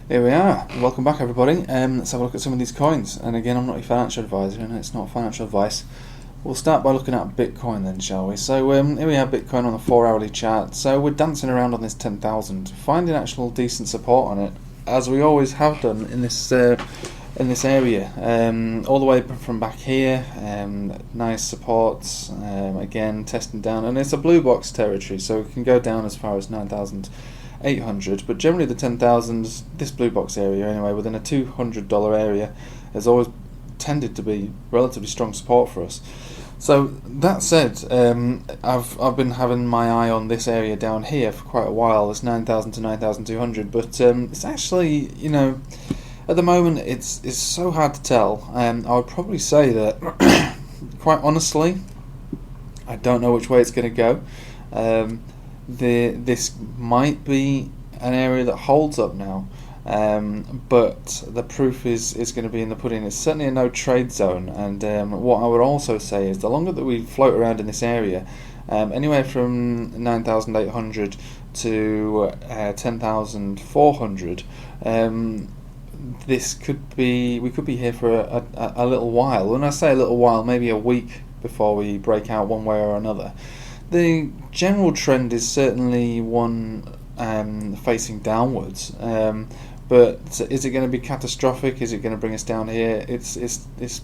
Here we are. Welcome back, everybody. Let's have a look at some of these coins. And again, I'm not your financial advisor, and it's not financial advice. We'll start by looking at Bitcoin then, shall we? So here we have Bitcoin on the 4-hourly chart. So we're dancing around on this 10,000, finding actual decent support on it, as we always have done in this area. All the way from back here, nice supports. Again, testing down, and it's a blue box territory, so it can go down as far as 9,800, but generally the 10,000, this blue box area anyway, within a $200 area, has always tended to be relatively strong support for us. So that said, I've been having my eye on this area down here for quite a while. It's 9,000 to 9,200, but it's actually, you know, at the moment it's so hard to tell. I would probably say that quite honestly, I don't know which way it's going to go. This might be an area that holds up now, but the proof is going to be in the pudding. It's certainly a no trade zone, and what I would also say is the longer that we float around in this area, anywhere from 9,800 to 10,400, this could be, we could be here for a little while. When I say a little while, maybe a week before we break out one way or another. The general trend is certainly one facing downwards, but is it going to be catastrophic? Is it going to bring us down here? It's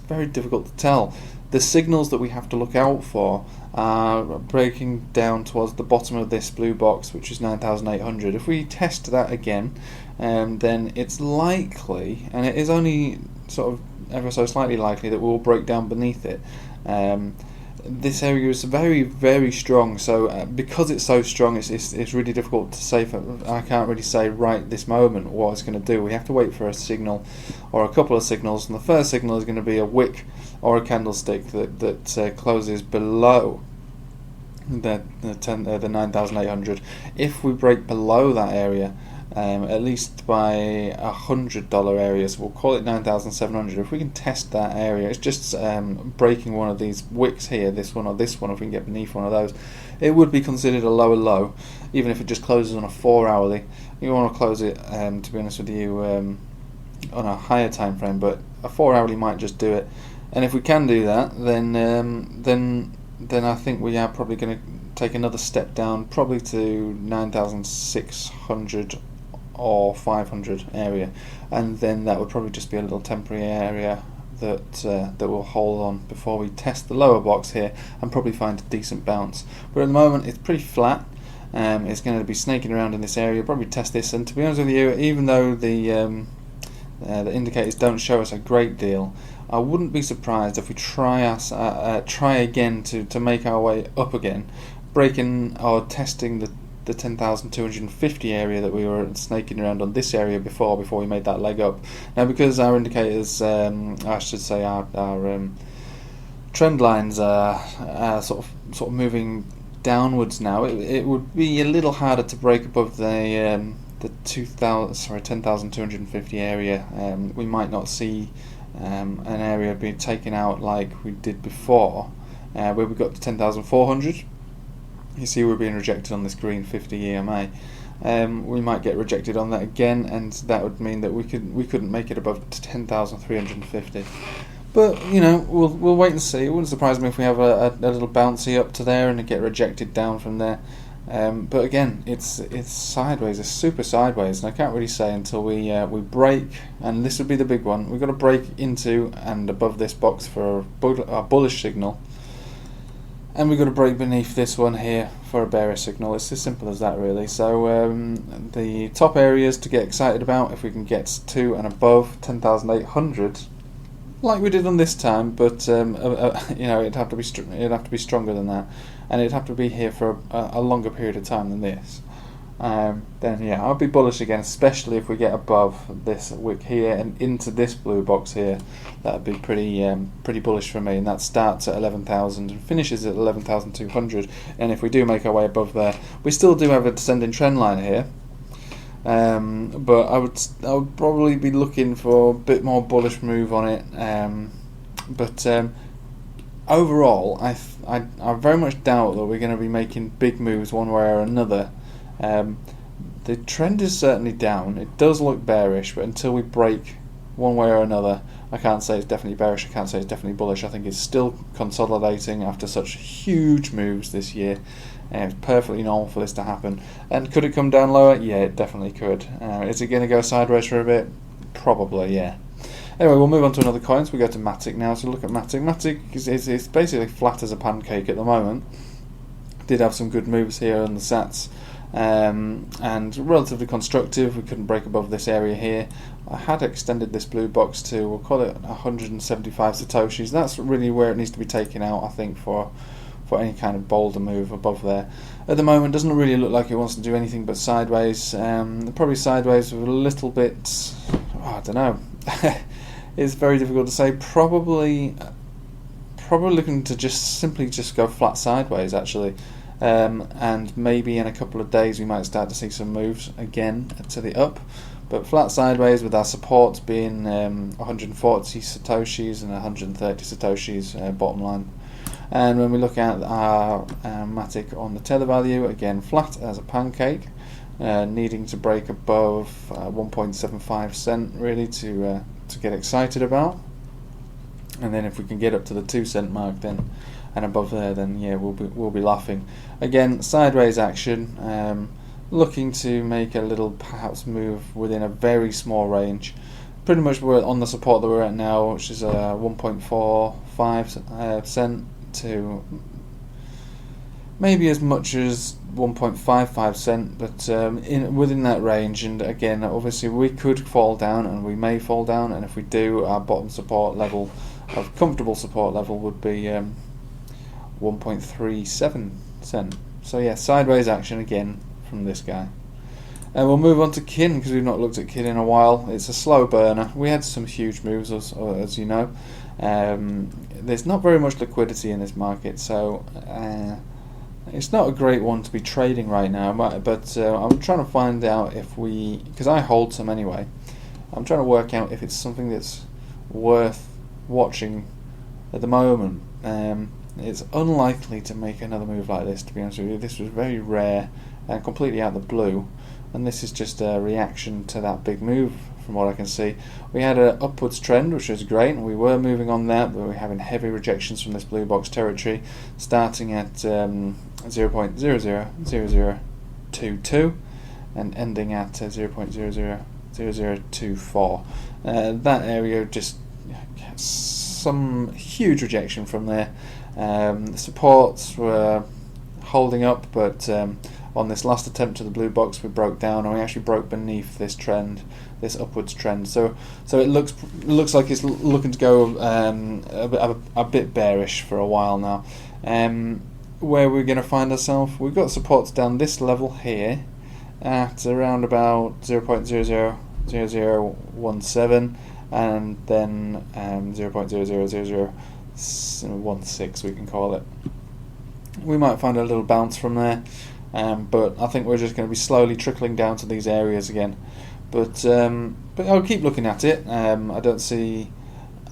very difficult to tell. The signals that we have to look out for are breaking down towards the bottom of this blue box, which is 9,800. If we test that again, then it's likely, and it is only sort of ever so slightly likely, that we'll break down beneath it. This area is very, very strong, so because it's so strong, it's really difficult to say. I can't really say right this moment what it's going to do. We have to wait for a signal or a couple of signals, and the first signal is going to be a wick or a candlestick that closes below the 9,800. If we break below that area, at least by $100 area, so we'll call it 9,700. If we can test that area, it's just breaking one of these wicks here, this one or this one. If we can get beneath one of those, it would be considered a lower low, even if it just closes on a 4-hourly. You want to close it, to be honest with you, on a higher time frame, but a 4-hourly might just do it. And if we can do that, then I think we are probably going to take another step down, probably to 9,600 or 500 area, and then that would probably just be a little temporary area that will hold on before we test the lower box here and probably find a decent bounce. But at the moment it's pretty flat. It's going to be snaking around in this area, probably test this, and to be honest with you, even though the indicators don't show us a great deal, I wouldn't be surprised if we try again to make our way up again, breaking or testing the 10,250 area that we were snaking around on this area before we made that leg up. Now, because our indicators, I should say our trend lines are sort of moving downwards now, it would be a little harder to break above the 10,250 area. We might not see an area being taken out like we did before, where we got to 10,400. You see we're being rejected on this green 50 EMA. We might get rejected on that again, and that would mean that we couldn't make it above 10,350. But you know, we'll wait and see. It wouldn't surprise me if we have a little bouncy up to there and get rejected down from there. But again, it's sideways. It's super sideways, and I can't really say until we break. And this would be the big one. We've got to break into and above this box for a bullish signal. And we've got to break beneath this one here for a bearish signal. It's as simple as that, really. So the top areas to get excited about, if we can get to and above 10,800, like we did on this time, but you know, it'd have to be stronger than that, and it'd have to be here for a longer period of time than this. Then yeah, I'll be bullish again, especially if we get above this wick here and into this blue box here. That'd be pretty bullish for me, and that starts at 11,000 and finishes at 11,200. And if we do make our way above there, we still do have a descending trend line here. But I would probably be looking for a bit more bullish move on it. But overall, I very much doubt that we're going to be making big moves one way or another. the trend is certainly down. It does look bearish, but until we break one way or another, I can't say it's definitely bearish, I can't say it's definitely bullish. I think it's still consolidating after such huge moves this year, and it's perfectly normal for this to happen. And could it come down lower? Yeah, it definitely could. Is it going to go sideways for a bit? Probably, yeah. Anyway, we'll move on to another coin. So we go to Matic now. So look at Matic. Matic is basically flat as a pancake at the moment. Did have some good moves here on the sats, and relatively constructive. We couldn't break above this area here. I had extended this blue box to, we'll call it 175 satoshis. That's really where it needs to be taken out, I think, for any kind of bolder move above there. At the moment, doesn't really look like it wants to do anything but sideways. Probably sideways with a little bit, I don't know. It's very difficult to say. Probably looking to simply go flat sideways, actually. And maybe in a couple of days we might start to see some moves again to the up, but flat sideways with our supports being 140 satoshis and 130 satoshis bottom line. And when we look at our Matic on the tether value, again flat as a pancake, needing to break above 1.75 cent really to get excited about. And then if we can get up to the 2 cent mark then and above there, then yeah, we'll be laughing. Again, sideways action, looking to make a little perhaps move within a very small range. Pretty much we're on the support that we're at now, which is 1.45 cent to maybe as much as 1.55 cent, but within that range. And again, obviously we could fall down, and we may fall down, and if we do, our bottom support level of comfortable support level would be 1.37 cent. So yeah, sideways action again from this guy. And we'll move on to Kin, because we've not looked at Kin in a while. It's a slow burner. We had some huge moves, as you know. There's not very much liquidity in this market, so it's not a great one to be trading right now. But I'm trying to find out if because I hold some anyway. I'm trying to work out if it's something that's worth watching at the moment. It's unlikely to make another move like this, to be honest with you. This was very rare and completely out of the blue, and this is just a reaction to that big move from what I can see. We had an upwards trend, which was great, and we were moving on that, but we're having heavy rejections from this blue box territory, starting at 0.000022 and ending at 0.000024. That area just some huge rejection from there. The supports were holding up, but on this last attempt to the blue box we broke down, and we actually broke beneath this trend, this upwards trend. So it looks like it's looking to go a bit bearish for a while now. Where we're going to find ourselves, we've got supports down this level here at around about 0.000017, and then 0.000016 we can call it. We might find a little bounce from there, but I think we're just going to be slowly trickling down to these areas again. But I'll keep looking at it. I don't see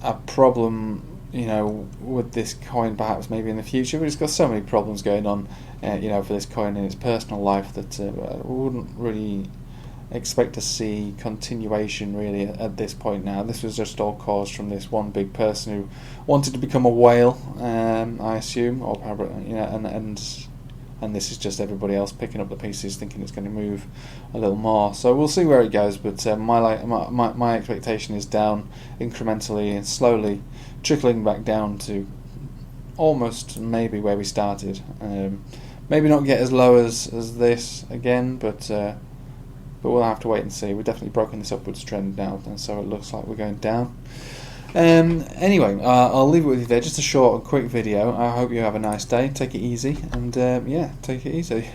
a problem, with this coin perhaps maybe in the future, but it's got so many problems going on, for this coin in its personal life that I wouldn't really expect to see continuation really at this point now. This was just all caused from this one big person who wanted to become a whale, I assume, or probably, and this is just everybody else picking up the pieces thinking it's going to move a little more. So we'll see where it goes, but my expectation is down incrementally and slowly trickling back down to almost maybe where we started. Maybe not get as low as this again, but we'll have to wait and see. We've definitely broken this upwards trend now, and so it looks like we're going down. Anyway, I'll leave it with you there. Just a short and quick video. I hope you have a nice day. Take it easy, and take it easy.